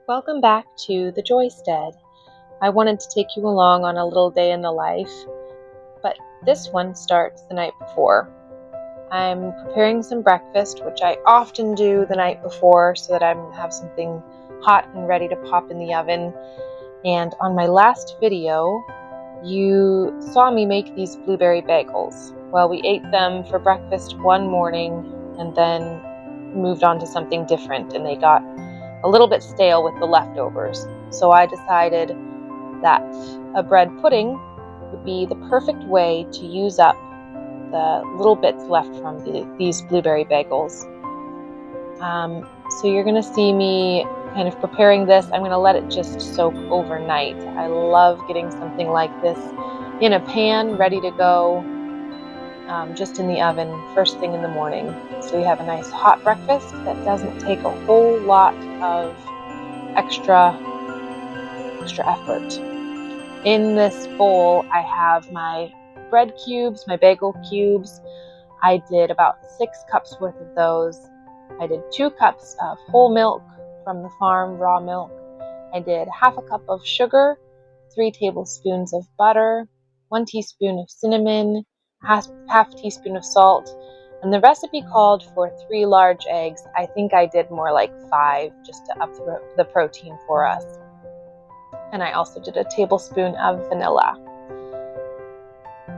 Welcome back to the Joystead. I wanted to take you along on a little day in the life, but this one starts the night before. I'm preparing some breakfast, which I often do the night before so that I have something hot and ready to pop in the oven. And on my last video, you saw me make these blueberry bagels. Well, we ate them for breakfast one morning and then moved on to something different, and they got a little bit stale with the leftovers. So I decided that a bread pudding would be the perfect way to use up the little bits left from these blueberry bagels. So you're going to see me kind of preparing this. I'm going to let it just soak overnight. I love getting something like this in a pan, ready to go, just in the oven first thing in the morning. So you have a nice hot breakfast that doesn't take a whole lot of extra effort. In this bowl, I have my bread cubes, my bagel cubes. I did about 6 cups worth of those. I did 2 cups of whole milk from the farm, raw milk. I did half a cup of sugar, 3 tablespoons of butter, 1 teaspoon of cinnamon, half teaspoon of salt, and the recipe called for 3 large eggs. I think I did more like 5 just to up the protein for us. And I also did a tablespoon of vanilla.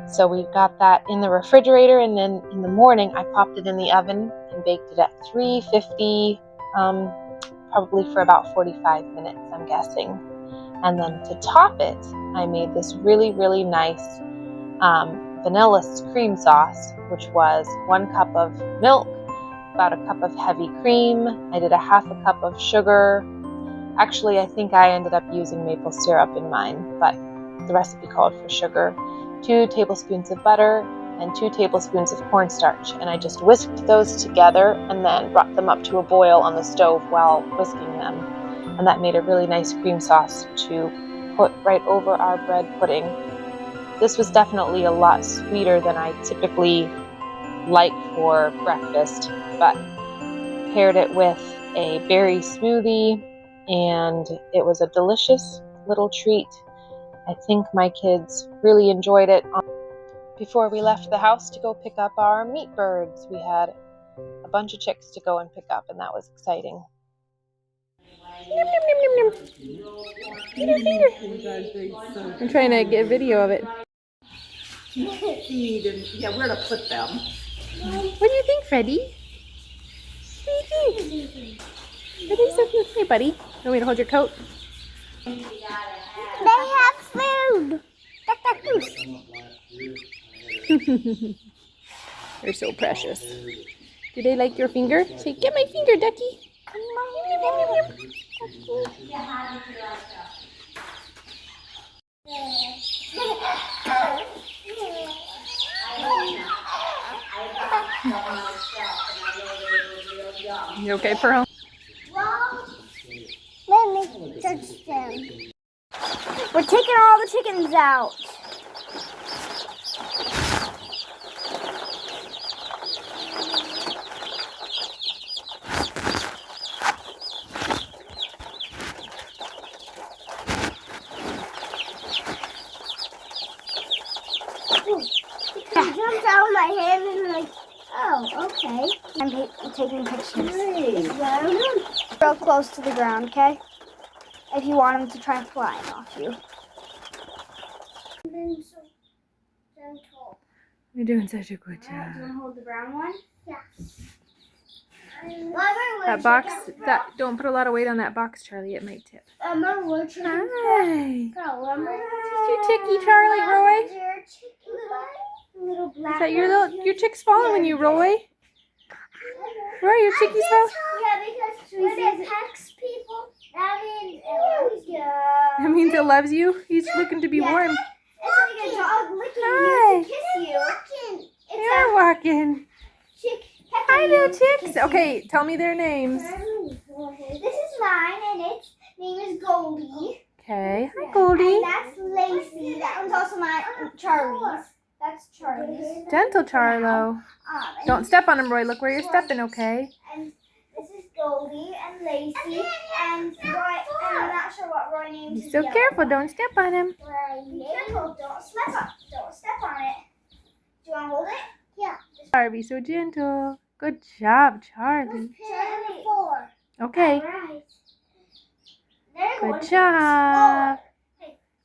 So we got that in the refrigerator, and then in the morning I popped it in the oven and baked it at 350, probably for about 45 minutes, I'm guessing. And then to top it, I made this really, really nice vanilla cream sauce, which was 1 cup of milk, about a cup of heavy cream. I did a half a cup of sugar. Actually, I think I ended up using maple syrup in mine, but the recipe called for sugar. 2 tablespoons of butter and 2 tablespoons of cornstarch. And I just whisked those together and then brought them up to a boil on the stove while whisking them. And that made a really nice cream sauce to put right over our bread pudding. This was definitely a lot sweeter than I typically like for breakfast, but paired it with a berry smoothie, and it was a delicious little treat. I think my kids really enjoyed it. Before we left the house to go pick up our meat birds, we had a bunch of chicks to go and pick up, and that was exciting. I'm trying to get a video of it. Yeah, where to put them. What do you think, Freddie? What do you think? Freddie's so cute. Hey, buddy. Want me to hold your coat? They have food. They're so precious. Do they like your finger? Say, get my finger, ducky. You okay for home? Let me touch them. We're taking all the chickens out. It jumped out of my hand and like, oh, okay. I'm taking pictures. Nice. Real close to the ground, okay? If you want them to try flying off you. So gentle. You're doing such a good job. Do you want to hold the brown one? Yeah. That box, don't put a lot of weight on that box, Charlie. It might tip. Hi. You chicky, Charlie, Roy. Is that your chick's falling when you, Roy? Roy, your chicky's falling? Yeah, because when it pecks people, that means it loves you. That means it loves you? He's looking to be warm. It's like a dog licking you to kiss you. You're walking. Chick. Hi, little chicks. Okay, tell me their names. This is mine, and its name is Goldie. Okay. Hi, Goldie. And that's Lacey. That one's also mine. Charlie's. That's Charlie's. Gentle Charlo. Don't step on him, Roy. Look where you're stepping, okay? And this is Goldie and Lacey and Roy, and I'm not sure what Roy named. Be so careful, don't step on him. Be careful, don't step on it. Do you want to hold it? Yeah. Be so gentle. Good job, Charlie. Charlie. 4. Okay. All right. Good job.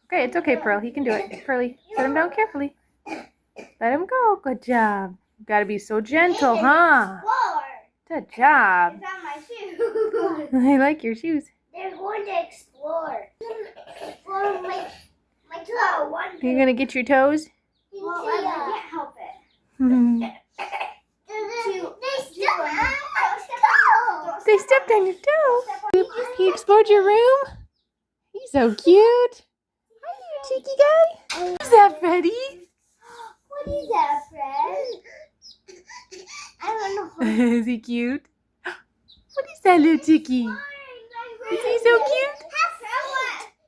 Okay, it's okay, Pearl. He can do it. Pearly, set him down carefully. Let him go. Good job. You gotta be so gentle, huh? Good job. It's on my shoes. I like your shoes. They're going to explore. Explore my toe. You're gonna get your toes? Well, I can't help it. They stepped on your toe. He explored your room? He's so cute. Hi, you cheeky guy. Who's that, Freddie? What is that, Fred? I don't know. Is he cute? What is that little chickie? Is he so cute?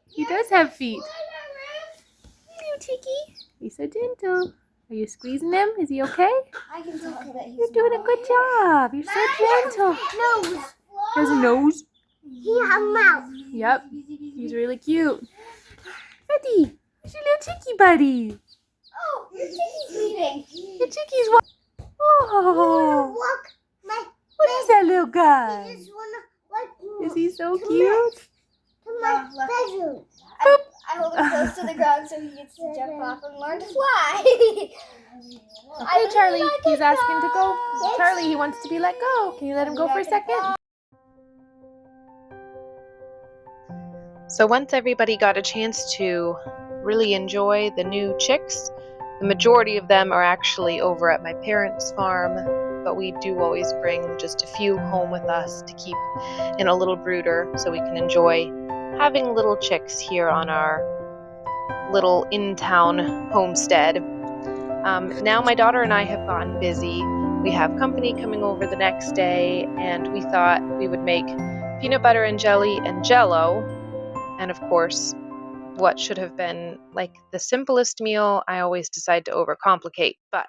He does have feet. Little chickie. He's so gentle. Are you squeezing him? Is he okay? I can tell that he's You're doing a good job. You're so gentle. nose. Has a nose? He has a mouth. Yep. He's really cute. Freddie, where's your little chickie buddy? Oh, your chickie's leaving. Your chickie's what? Oh. Walk my. What is that little guy? Just wanna walk. Is he so cute? To my bedroom. Boop. I hold him close to the ground so he gets to jump off and learn to fly. Hey, Charlie, he's asking to go. Charlie, he wants to be let go. Can you let him go for a second? So once everybody got a chance to really enjoy the new chicks, the majority of them are actually over at my parents' farm, but we do always bring just a few home with us to keep in a little brooder so we can enjoy having little chicks here on our little in-town homestead. Now my daughter and I have gotten busy. We have company coming over the next day, and we thought we would make peanut butter and jelly and Jell-O, and of course, what should have been like the simplest meal, I always decide to overcomplicate, but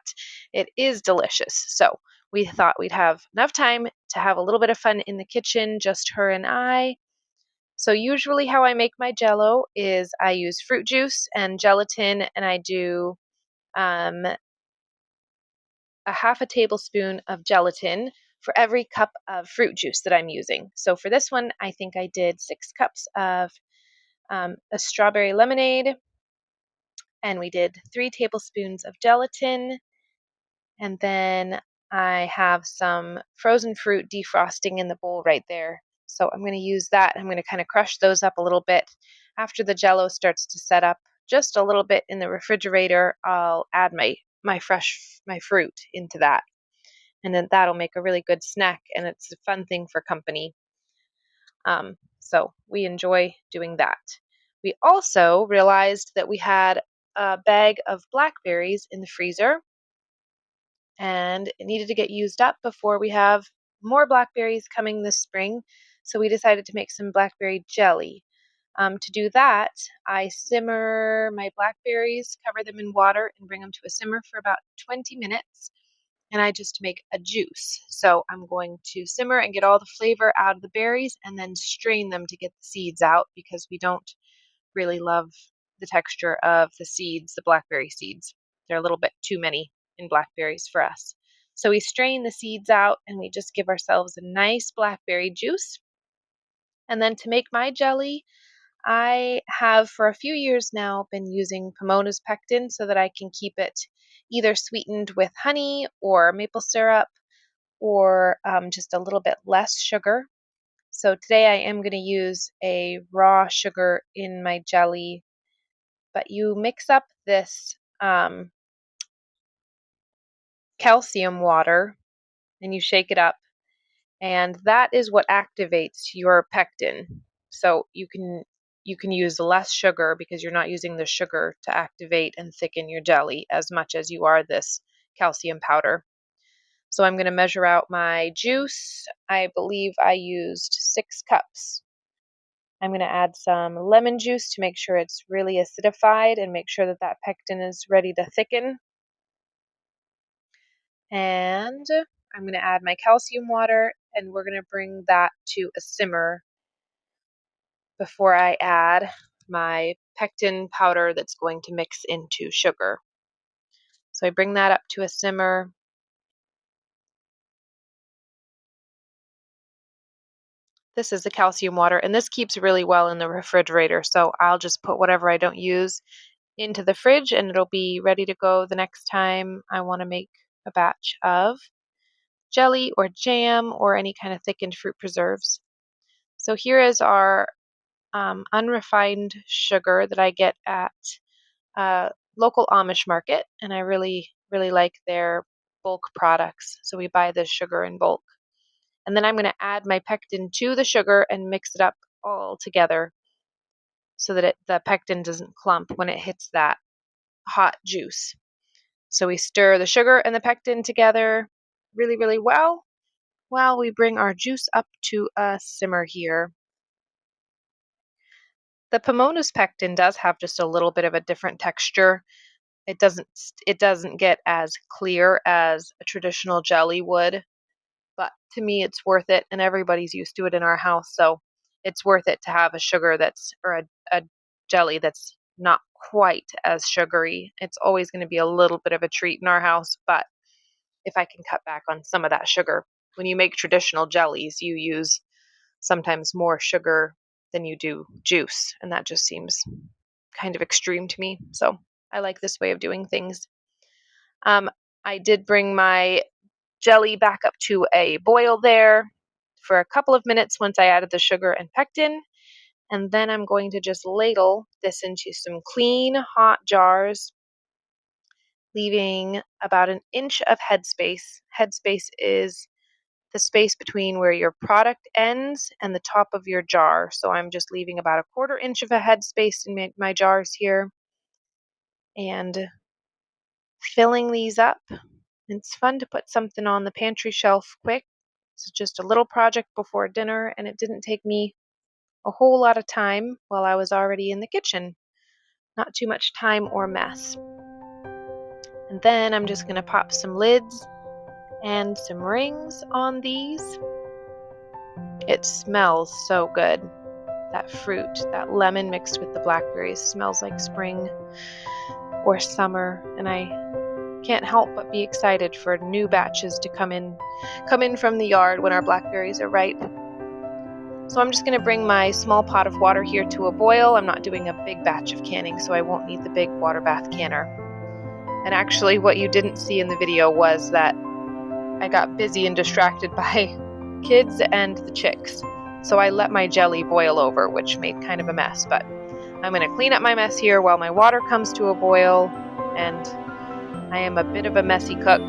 it is delicious. So we thought we'd have enough time to have a little bit of fun in the kitchen, just her and I. So usually how I make my Jell-O is I use fruit juice and gelatin, and I do a half a tablespoon of gelatin for every cup of fruit juice that I'm using. So for this one, I think I did 6 cups of a strawberry lemonade, and we did 3 tablespoons of gelatin, and then I have some frozen fruit defrosting in the bowl right there. So I'm going to use that. I'm going to kind of crush those up a little bit. After the Jell-O starts to set up just a little bit in the refrigerator, I'll add my fruit into that. And then that'll make a really good snack, and it's a fun thing for company. So we enjoy doing that. We also realized that we had a bag of blackberries in the freezer, and it needed to get used up before we have more blackberries coming this spring. So we decided to make some blackberry jelly. To do that, I simmer my blackberries, cover them in water, and bring them to a simmer for about 20 minutes. And I just make a juice. So I'm going to simmer and get all the flavor out of the berries and then strain them to get the seeds out, because we don't really love the texture of the seeds, the blackberry seeds. They're a little bit too many in blackberries for us. So we strain the seeds out and we just give ourselves a nice blackberry juice. And then to make my jelly, I have for a few years now been using Pomona's pectin so that I can keep it either sweetened with honey or maple syrup, or just a little bit less sugar. So today I am going to use a raw sugar in my jelly, but you mix up this calcium water and you shake it up, and that is what activates your pectin. So you can use less sugar because you're not using the sugar to activate and thicken your jelly as much as you are this calcium powder. So I'm going to measure out my juice. I believe I used 6 cups. I'm going to add some lemon juice to make sure it's really acidified and make sure that that pectin is ready to thicken. And I'm going to add my calcium water, and we're going to bring that to a simmer before I add my pectin powder that's going to mix into sugar. So I bring that up to a simmer. This is the calcium water, and this keeps really well in the refrigerator, so I'll just put whatever I don't use into the fridge and it'll be ready to go the next time I want to make a batch of jelly or jam or any kind of thickened fruit preserves. So here is our unrefined sugar that I get at a local Amish market, and I really like their bulk products. So we buy this sugar in bulk. And then I'm going to add my pectin to the sugar and mix it up all together so that the pectin doesn't clump when it hits that hot juice. So we stir the sugar and the pectin together really well while we bring our juice up to a simmer here. The Pomona's pectin does have just a little bit of a different texture. It doesn't get as clear as a traditional jelly would, but to me it's worth it, and everybody's used to it in our house, so it's worth it to have a sugar a jelly that's not quite as sugary. It's always going to be a little bit of a treat in our house, but if I can cut back on some of that sugar. When you make traditional jellies, you use sometimes more sugar than you do juice, and that just seems kind of extreme to me. So I like this way of doing things. I did bring my jelly back up to a boil there for a couple of minutes once I added the sugar and pectin, and then I'm going to just ladle this into some clean hot jars, leaving about an inch of headspace. Headspace is the space between where your product ends and the top of your jar. So I'm just leaving about a 1/4 inch of a headspace in my jars here and filling these up. It's fun to put something on the pantry shelf quick. It's just a little project before dinner, and it didn't take me a whole lot of time while I was already in the kitchen. Not too much time or mess. And then I'm just going to pop some lids and some rings on these. It smells so good. That fruit, that lemon mixed with the blackberries, smells like spring or summer, and I can't help but be excited for new batches to come in from the yard when our blackberries are ripe. So I'm just going to bring my small pot of water here to a boil. I'm not doing a big batch of canning, so I won't need the big water bath canner. And actually what you didn't see in the video was that I got busy and distracted by kids and the chicks. So I let my jelly boil over, which made kind of a mess, but I'm going to clean up my mess here while my water comes to a boil, and I am a bit of a messy cook,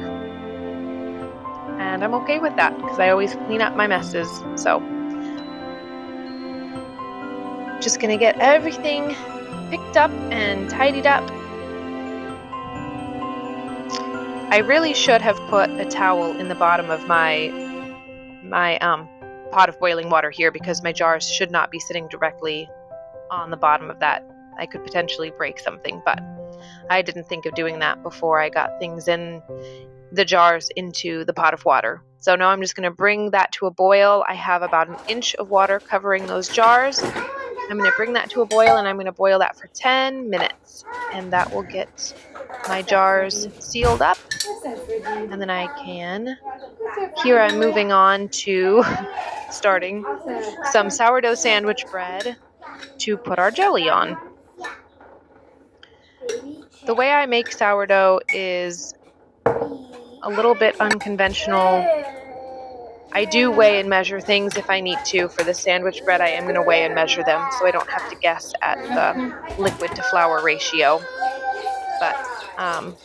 and I'm okay with that because I always clean up my messes. So just going to get everything picked up and tidied up. I really should have put a towel in the bottom of my pot of boiling water here because my jars should not be sitting directly on the bottom of that. I could potentially break something, but I didn't think of doing that before I got things in the jars into the pot of water. So now I'm just going to bring that to a boil. I have about an inch of water covering those jars. I'm going to bring that to a boil, and I'm going to boil that for 10 minutes, and that will get my jars sealed up, and then I can, here I'm moving on to starting some sourdough sandwich bread to put our jelly on. The way I make sourdough is a little bit unconventional. I do weigh and measure things if I need to. For the sandwich bread, I am going to weigh and measure them so I don't have to guess at the liquid to flour ratio. But I'm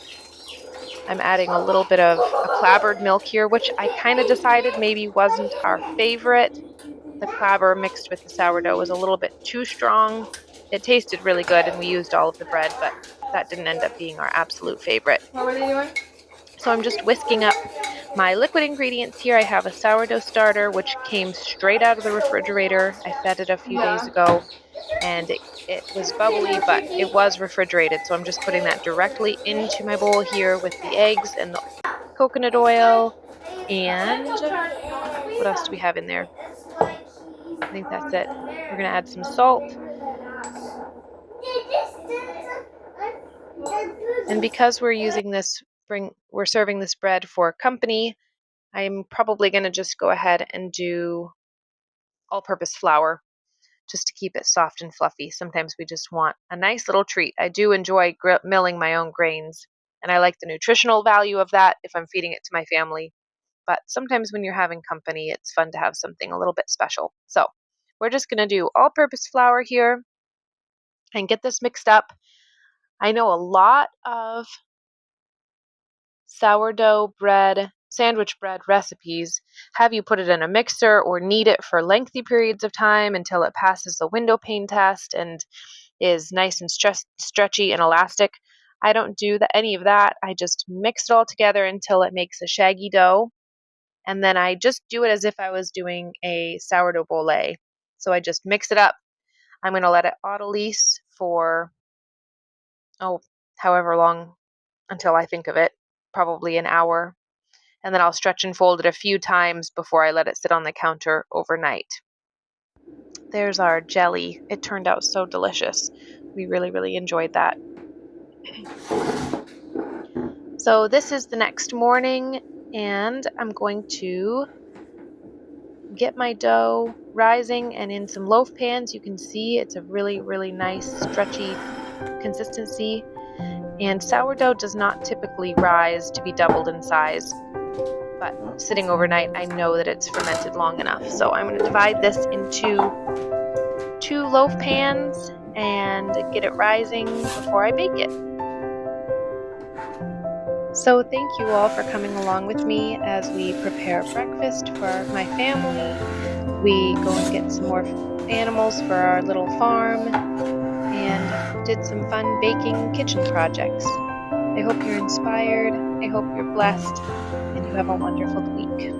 adding a little bit of a clabbered milk here, which I kind of decided maybe wasn't our favorite. The clabber mixed with the sourdough was a little bit too strong. It tasted really good, and we used all of the bread, but that didn't end up being our absolute favorite. What were they doing? So I'm just whisking up my liquid ingredients here. I have a sourdough starter, which came straight out of the refrigerator. I fed it a few days ago, and it was bubbly, but it was refrigerated. So I'm just putting that directly into my bowl here with the eggs and the coconut oil. And What else do we have in there? I think that's it. We're going to add some salt. And because we're using this, we're serving this bread for company, I'm probably going to just go ahead and do all-purpose flour just to keep it soft and fluffy. Sometimes we just want a nice little treat. I do enjoy milling my own grains, and I like the nutritional value of that if I'm feeding it to my family. But sometimes when you're having company, it's fun to have something a little bit special. So we're just going to do all-purpose flour here and get this mixed up. I know a lot of sourdough bread, sandwich bread recipes have you put it in a mixer or knead it for lengthy periods of time until it passes the window pane test and is nice and stretchy and elastic. I don't do any of that. I just mix it all together until it makes a shaggy dough, and then I just do it as if I was doing a sourdough bole. So I just mix it up. I'm going to let it autolyse for, however long until I think of it, probably an hour. And then I'll stretch and fold it a few times before I let it sit on the counter overnight. There's our jelly. It turned out so delicious. We really, really enjoyed that. So this is the next morning, and I'm going to get my dough rising, and in some loaf pans you can see it's a really, really nice stretchy consistency. And sourdough does not typically rise to be doubled in size, but sitting overnight, I know that it's fermented long enough. So I'm going to divide this into 2 loaf pans and get it rising before I bake it. So thank you all for coming along with me as we prepare breakfast for my family. We go and get some more animals for our little farm and did some fun baking kitchen projects. I hope you're inspired, I hope you're blessed, and you have a wonderful week.